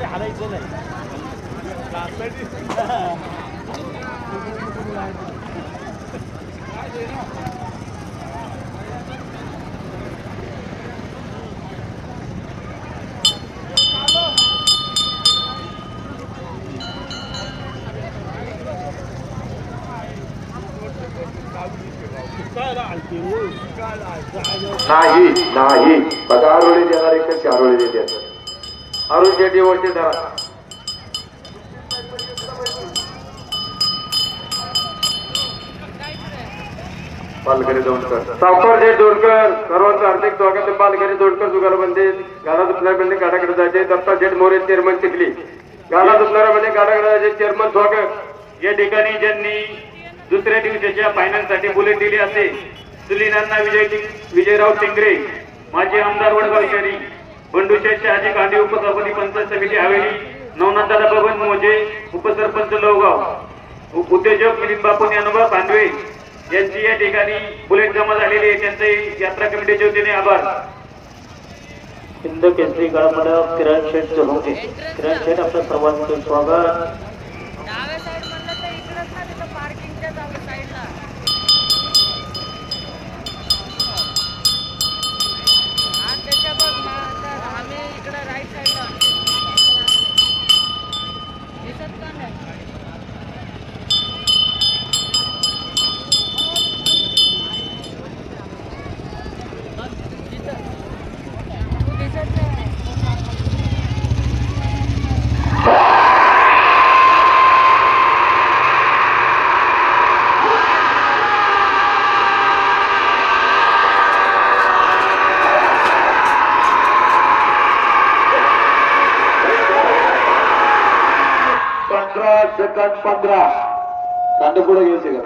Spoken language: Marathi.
हालायचं नाही नाही नाही बघा आरोळी देणार एकच आरोळी देतात अरुण शेट्टी वरती धरा पालकरी दोडकर सावकार जे दोडकर सर्वांचं हार्दिक स्वागत आहे. पालकरी दोडकर जुगार बंदी गाडा दुखणाऱ्या म्हणजे गाडाकडे जायचे. दत्ता जेठ मोरे चेअरमन चिखली गाडा दुखणाऱ्या म्हणजे गाडाकडे जायचे. चेअरमन स्वागत. या ठिकाणी ज्यांनी दुसऱ्या दिवसाच्या फायनल साठी बुलेट दिली असे सुलीनांना विजयराव टेंगरे माजी आमदार वडगाव शहरी बंडूशेठ शहाजी कांडे उपसभापती पंचायत समिती हवेली नवनाथदादा बबन मोजे उपसरपंच लवगाव उद्योजक मिलिंद बापू ज्ञानोबा पांडवे यांची या ठिकाणी बुलेट जमा झालेली आहे. त्यांचे यात्रा कमिटीच्या वतीने आभार. हिंद केसरी गळामंडळ किरण शेठ जोहोके किरण शेठ आपलं सर्वांचं स्वागत. डाव्या साइड म्हणलं तर इकडंच ना तिथं पार्किंगच्या डाव्या साइडला हा त्याच्या बघ ना तर आम्ही इकडं राईट साइडला दिसत का नाही तू दिसत नाही सेकंड 15 कांडे पुढे घ्यायचे का